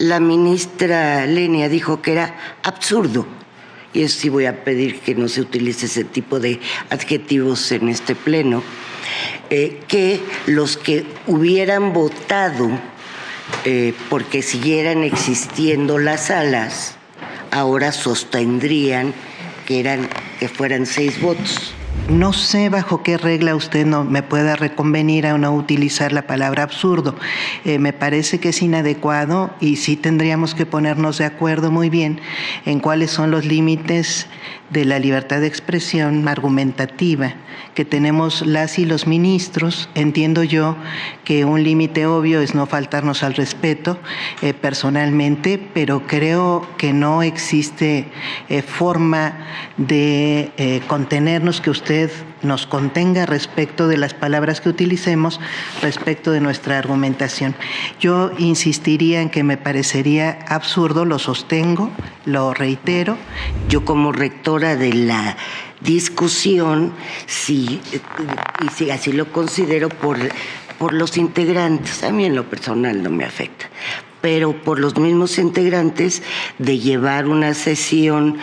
la ministra Lenia dijo que era absurdo, y sí voy a pedir que no se utilice ese tipo de adjetivos en este pleno, que los que hubieran votado porque siguieran existiendo las salas, ahora sostendrían que fueran 6 votos. No sé bajo qué regla usted no me pueda reconvenir a no utilizar la palabra absurdo. Me parece que es inadecuado y sí tendríamos que ponernos de acuerdo muy bien en cuáles son los límites de la libertad de expresión argumentativa que tenemos las y los ministros. Entiendo yo que un límite obvio es no faltarnos al respeto personalmente, pero creo que no existe forma de contenernos, que usted nos contenga respecto de las palabras que utilicemos, respecto de nuestra argumentación. Yo insistiría en que me parecería absurdo, lo sostengo, lo reitero. Yo como rectora de la discusión, sí, y sí, así lo considero por los integrantes, a mí en lo personal no me afecta, pero por los mismos integrantes, de llevar una sesión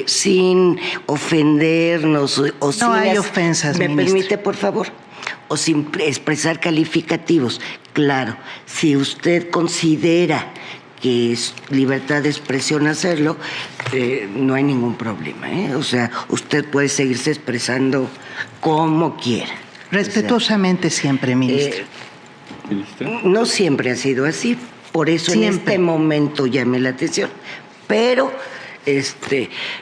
sin ofendernos o sin... No hay ofensas, ¿Me ministra? permite, por favor? O sin expresar calificativos. Claro, si usted considera que es libertad de expresión hacerlo, no hay ningún problema, O sea, usted puede seguirse expresando como quiera. Respetuosamente, o sea, siempre, ministra. No siempre ha sido así, por eso siempre. En este momento llamé la atención, pero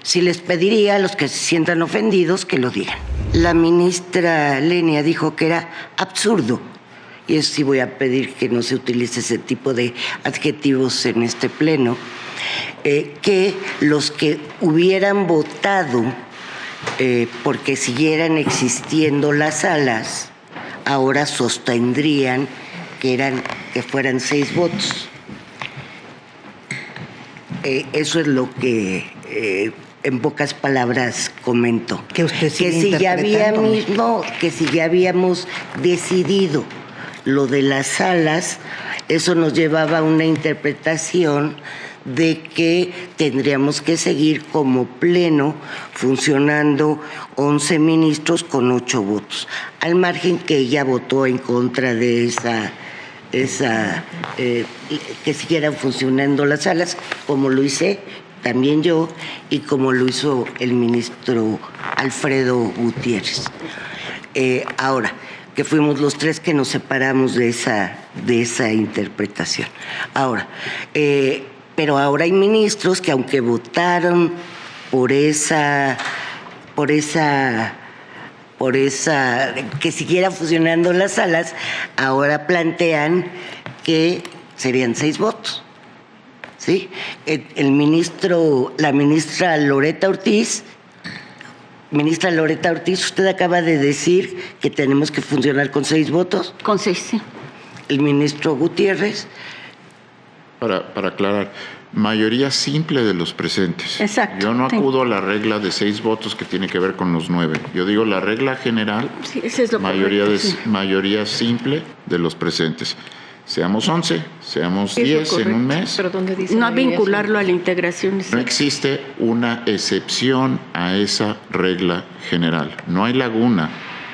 sí les pediría a los que se sientan ofendidos que lo digan. La ministra Lenia dijo que era absurdo, y sí voy a pedir que no se utilice ese tipo de adjetivos en este pleno, que los que hubieran votado porque siguieran existiendo las salas, ahora sostendrían que fueran 6 votos. Eso es lo que en pocas palabras comento. Que usted sigue que si ya habíamos decidido lo de las salas, eso nos llevaba a una interpretación de que tendríamos que seguir como pleno funcionando 11 ministros con 8 votos, al margen que ella votó en contra de que siguieran funcionando las salas, como lo hice también yo y como lo hizo el ministro Alfredo Gutiérrez. Ahora, que fuimos los 3 que nos separamos de esa interpretación. Ahora, pero ahora hay ministros que, aunque votaron por esa que siguieran funcionando las salas, ahora plantean que serían 6 votos, ¿sí? La ministra Loretta Ortiz, usted acaba de decir que tenemos que funcionar con 6 votos. Con 6, sí. El ministro Gutiérrez. Para aclarar, mayoría simple de los presentes. Exacto. Yo no acudo a la regla de 6 votos que tiene que ver con los 9. Yo digo la regla general, sí, eso es lo mayoría, correcto, sí. Mayoría simple de los presentes. Seamos 11, seamos 10 en un mes. ¿Pero dónde dice no vincularlo a la integración? No existe una excepción a esa regla general. No hay laguna,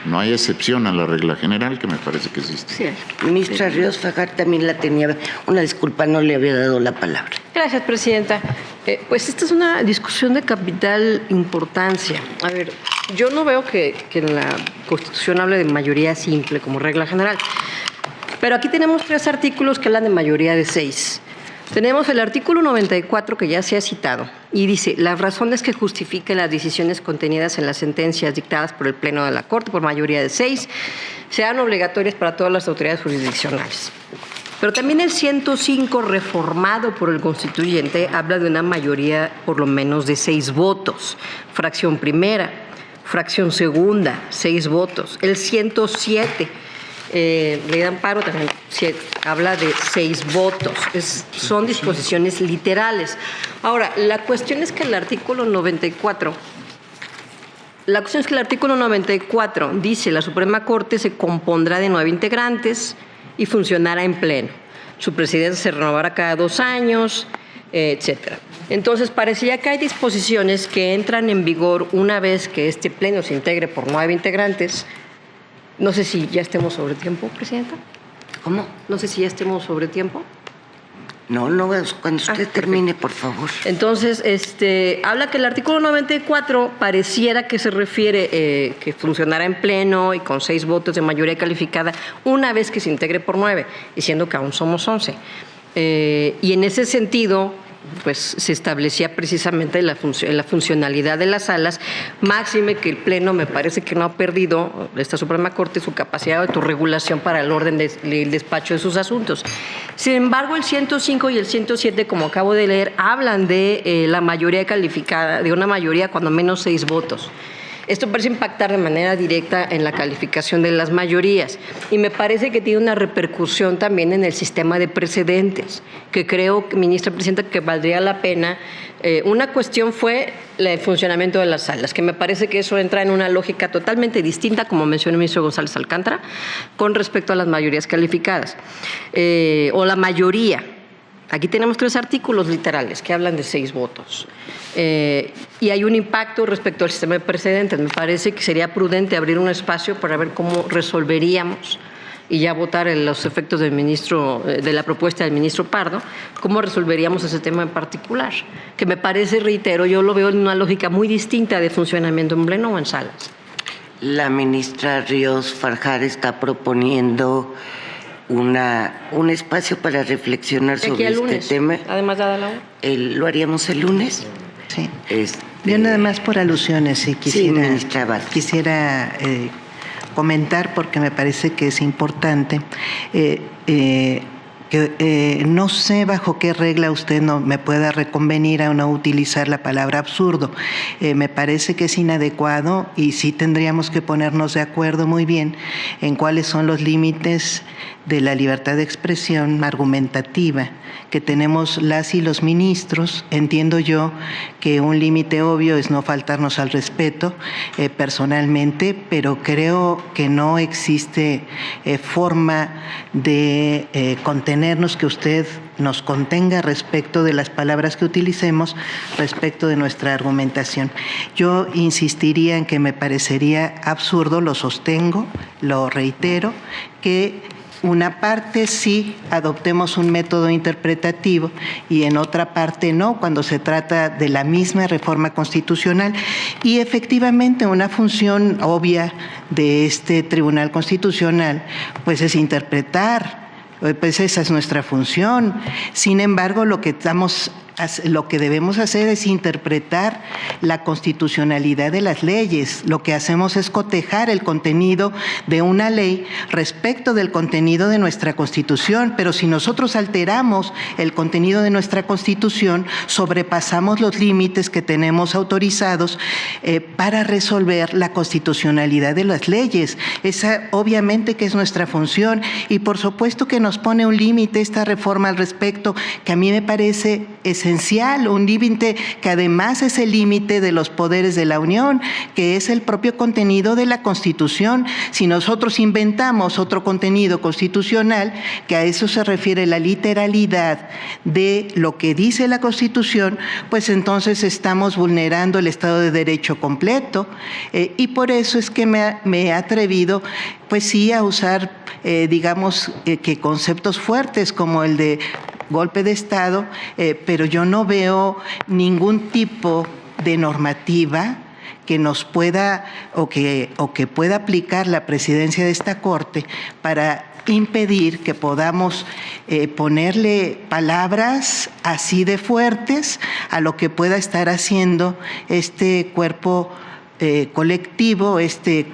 no hay excepción a la regla general, que me parece que existe. Sí. Ministra Ríos Fajardo también la tenía. Una disculpa, no le había dado la palabra. Gracias, presidenta. Pues esta es una discusión de capital importancia. A ver, yo no veo que en la Constitución hable de mayoría simple como regla general. Pero aquí tenemos 3 artículos que hablan de mayoría de 6. Tenemos el artículo 94, que ya se ha citado, y dice: las razones que justifiquen las decisiones contenidas en las sentencias dictadas por el Pleno de la Corte por mayoría de 6 sean obligatorias para todas las autoridades jurisdiccionales. Pero también el 105, reformado por el constituyente, habla de una mayoría por lo menos de 6 votos. Fracción primera, fracción segunda, 6 votos. El 107... Ley de amparo también habla de 6 votos. Son disposiciones literales. Ahora, la cuestión es que el artículo 94 dice: la Suprema Corte se compondrá de 9 integrantes y funcionará en pleno. su presidencia se renovará cada 2 años, etcétera. Entonces, parecía que hay disposiciones que entran en vigor una vez que este pleno se integre por 9 integrantes. No sé si ya estemos sobre tiempo, Presidenta. ¿Cómo? No sé si ya estemos sobre tiempo. No, cuando usted termine, por favor. Entonces, habla que el artículo 94 pareciera que se refiere que funcionará en pleno y con 6 votos de mayoría calificada una vez que se integre por 9, diciendo que aún somos 11. Y en ese sentido, pues se establecía precisamente la funcionalidad de las salas, máxime que el Pleno me parece que no ha perdido, esta Suprema Corte, su capacidad de autorregulación para el orden del despacho de sus asuntos. Sin embargo, el 105 y el 107, como acabo de leer, hablan de la mayoría calificada, de una mayoría cuando menos 6 votos. Esto parece impactar de manera directa en la calificación de las mayorías y me parece que tiene una repercusión también en el sistema de precedentes, que creo, ministra Presidenta, que valdría la pena. Una cuestión fue el funcionamiento de las salas, que me parece que eso entra en una lógica totalmente distinta, como mencionó el ministro González Alcántara, con respecto a las mayorías calificadas, o la mayoría. Aquí tenemos 3 artículos literales que hablan de 6 votos. Y hay un impacto respecto al sistema de precedentes. Me parece que sería prudente abrir un espacio para ver cómo resolveríamos y ya votar en los efectos de la propuesta del ministro Pardo, cómo resolveríamos ese tema en particular, que me parece, reitero, yo lo veo en una lógica muy distinta de funcionamiento en pleno o en salas. La ministra Ríos Farjat está proponiendo un espacio para reflexionar sobre este tema. Además, dada la hora. ¿Lo haríamos el lunes? Sí. Yo nada más por alusiones, si quisiera comentar, porque me parece que es importante. No sé bajo qué regla usted no me pueda reconvenir a no utilizar la palabra absurdo. Me parece que es inadecuado y sí tendríamos que ponernos de acuerdo muy bien en cuáles son los límites de la libertad de expresión argumentativa que tenemos las y los ministros. Entiendo yo que un límite obvio es no faltarnos al respeto personalmente, pero creo que no existe forma de contenernos, que usted nos contenga respecto de las palabras que utilicemos, respecto de nuestra argumentación. Yo insistiría en que me parecería absurdo, lo sostengo, lo reitero, que una parte sí adoptemos un método interpretativo y en otra parte no, cuando se trata de la misma reforma constitucional. Y efectivamente una función obvia de este Tribunal Constitucional pues es interpretar, pues esa es nuestra función. Sin embargo, lo que debemos hacer es interpretar la constitucionalidad de las leyes. Lo que hacemos es cotejar el contenido de una ley respecto del contenido de nuestra Constitución, pero si nosotros alteramos el contenido de nuestra Constitución, sobrepasamos los límites que tenemos autorizados para resolver la constitucionalidad de las leyes. Esa obviamente que es nuestra función y por supuesto que nos pone un límite esta reforma al respecto, que a mí me parece esencial, un límite que además es el límite de los poderes de la Unión, que es el propio contenido de la Constitución. Si nosotros inventamos otro contenido constitucional, que a eso se refiere la literalidad de lo que dice la Constitución, pues entonces estamos vulnerando el Estado de Derecho completo, y por eso es que me he atrevido, pues sí, a usar, digamos, que conceptos fuertes como el de golpe de Estado, pero yo no veo ningún tipo de normativa que nos pueda o que pueda aplicar la presidencia de esta Corte para impedir que podamos ponerle palabras así de fuertes a lo que pueda estar haciendo este cuerpo colectivo, este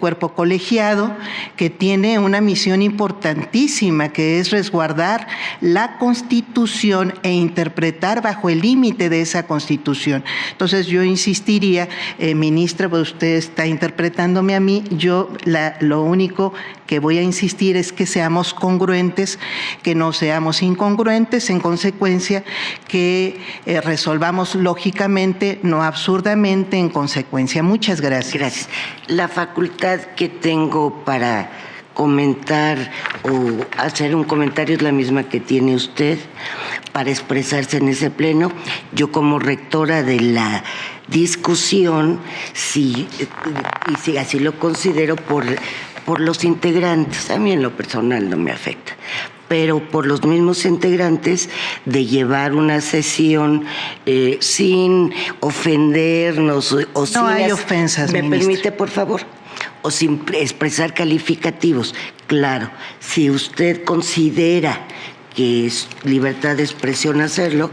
cuerpo colegiado, que tiene una misión importantísima, que es resguardar la Constitución e interpretar bajo el límite de esa Constitución. Entonces yo insistiría, ministra, pues usted está interpretándome a mí, yo lo único que voy a insistir es que seamos congruentes, que no seamos incongruentes, en consecuencia que resolvamos lógicamente, no absurdamente, en consecuencia. Muchas gracias. Gracias. La facultad que tengo para comentar o hacer un comentario es la misma que tiene usted para expresarse en ese pleno. Yo como rectora de la discusión, sí, y sí, así lo considero por los integrantes, a mí en lo personal no me afecta, pero por los mismos integrantes, de llevar una sesión sin ofendernos o sin... No hay ofensas, ¿Me ministra. permite, por favor? O sin expresar calificativos. Claro, si usted considera que es libertad de expresión hacerlo,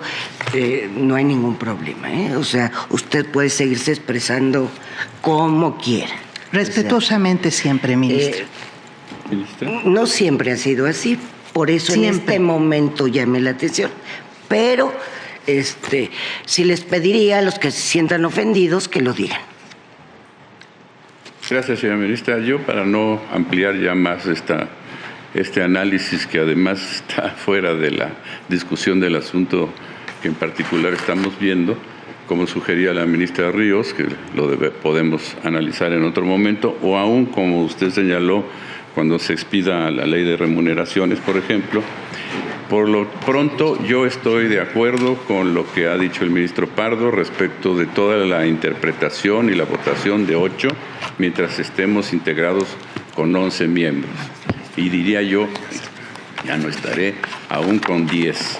no hay ningún problema, ¿eh? O sea, usted puede seguirse expresando como quiera. Respetuosamente siempre, ministra. No siempre ha sido así, por eso Siempre. en este momento llamé la atención. Pero sí les pediría a los que se sientan ofendidos que lo digan. Gracias, señora ministra. Yo, para no ampliar ya más este análisis, que además está fuera de la discusión del asunto que en particular estamos viendo, como sugería la ministra Ríos, que podemos analizar en otro momento, o aún, como usted señaló, cuando se expida la ley de remuneraciones, por ejemplo. Por lo pronto, yo estoy de acuerdo con lo que ha dicho el ministro Pardo respecto de toda la interpretación y la votación de 8, mientras estemos integrados con 11 miembros. Y diría yo, ya no estaré, aún con 10.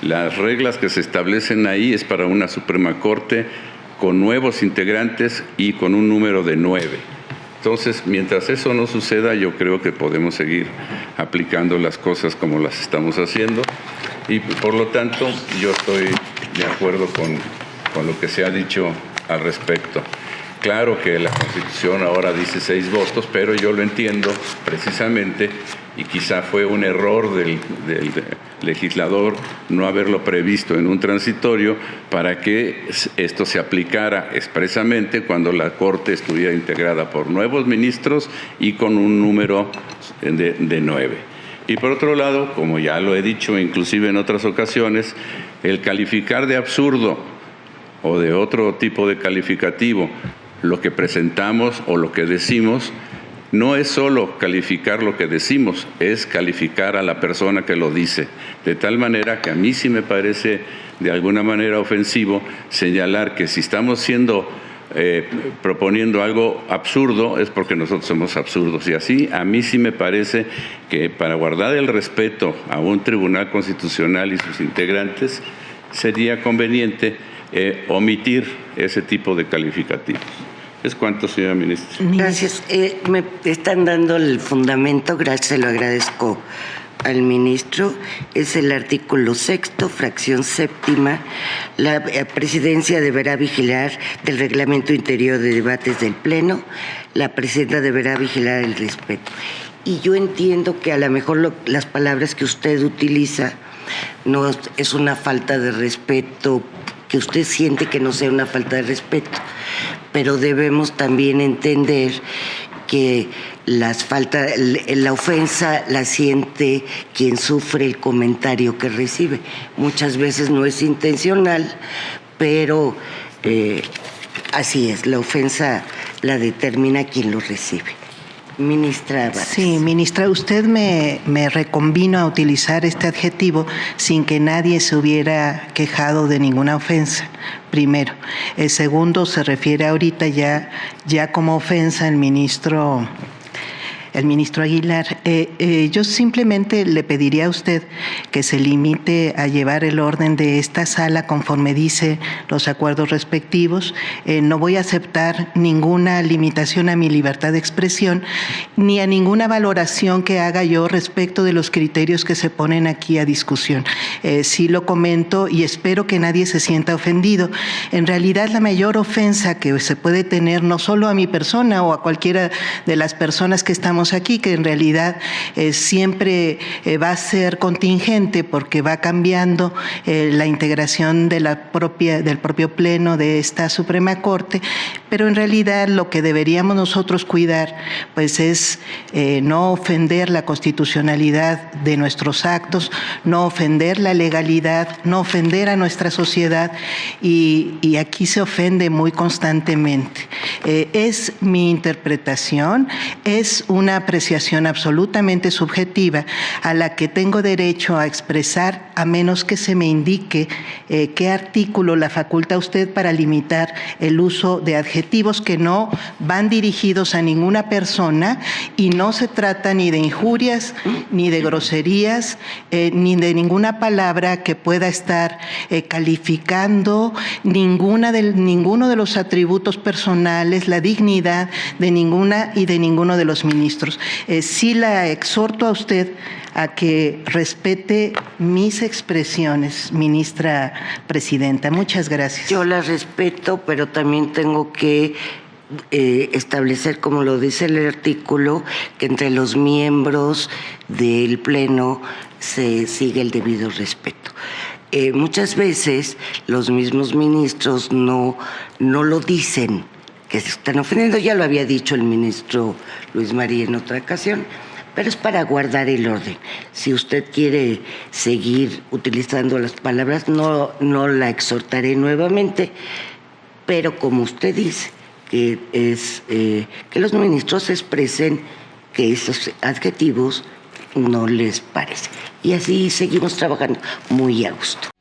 Las reglas que se establecen ahí es para una Suprema Corte con nuevos integrantes y con un número de 9. Entonces, mientras eso no suceda, yo creo que podemos seguir aplicando las cosas como las estamos haciendo, y por lo tanto yo estoy de acuerdo con lo que se ha dicho al respecto. Claro que la Constitución ahora dice 6 votos, pero yo lo entiendo precisamente, y quizá fue un error del legislador no haberlo previsto en un transitorio para que esto se aplicara expresamente cuando la Corte estuviera integrada por nuevos ministros y con un número de 9. Y por otro lado, como ya lo he dicho inclusive en otras ocasiones, el calificar de absurdo o de otro tipo de calificativo lo que presentamos o lo que decimos, no es solo calificar lo que decimos, es calificar a la persona que lo dice. De tal manera que a mí sí me parece de alguna manera ofensivo señalar que si estamos proponiendo algo absurdo es porque nosotros somos absurdos. Y así a mí sí me parece que para guardar el respeto a un tribunal constitucional y sus integrantes sería conveniente omitir ese tipo de calificativos. Es cuanto, señora ministra. Gracias. Me están dando el fundamento, gracias, se lo agradezco al ministro. Es el artículo 6º, fracción 7ª. La presidencia deberá vigilar del reglamento interior de debates del Pleno. La presidenta deberá vigilar el respeto. Y yo entiendo que a lo mejor las palabras que usted utiliza no es una falta de respeto, que usted siente que no sea una falta de respeto, pero debemos también entender que la ofensa la siente quien sufre el comentario que recibe. Muchas veces no es intencional, pero así es, la ofensa la determina quien lo recibe. Ministra Vargas. Sí, ministra, usted me reconvino a utilizar este adjetivo sin que nadie se hubiera quejado de ninguna ofensa, primero. El segundo, se refiere ahorita ya como ofensa el ministro Aguilar. Yo simplemente le pediría a usted que se limite a llevar el orden de esta sala conforme dice los acuerdos respectivos. No voy a aceptar ninguna limitación a mi libertad de expresión ni a ninguna valoración que haga yo respecto de los criterios que se ponen aquí a discusión. Sí lo comento y espero que nadie se sienta ofendido. En realidad, la mayor ofensa que se puede tener, no solo a mi persona o a cualquiera de las personas que estamos aquí, que en realidad siempre va a ser contingente porque va cambiando la integración del propio Pleno de esta Suprema Corte, pero en realidad lo que deberíamos nosotros cuidar pues es no ofender la constitucionalidad de nuestros actos, no ofender la legalidad, no ofender a nuestra sociedad, y aquí se ofende muy constantemente. Es mi interpretación, es una una apreciación absolutamente subjetiva a la que tengo derecho a expresar a menos que se me indique qué artículo la faculta usted para limitar el uso de adjetivos que no van dirigidos a ninguna persona y no se trata ni de injurias, ni de groserías, ni de ninguna palabra que pueda estar calificando ninguno de los atributos personales, la dignidad de ninguna y de ninguno de los ministros. Sí la exhorto a usted a que respete mis expresiones, ministra presidenta. Muchas gracias. Yo las respeto, pero también tengo que establecer, como lo dice el artículo, que entre los miembros del Pleno se sigue el debido respeto. Muchas veces los mismos ministros no lo dicen, que se están ofendiendo. Ya lo había dicho el ministro Luis María en otra ocasión, pero es para guardar el orden. Si usted quiere seguir utilizando las palabras, no la exhortaré nuevamente, pero como usted dice, que que los ministros expresen que esos adjetivos no les parecen. Y así seguimos trabajando muy a gusto.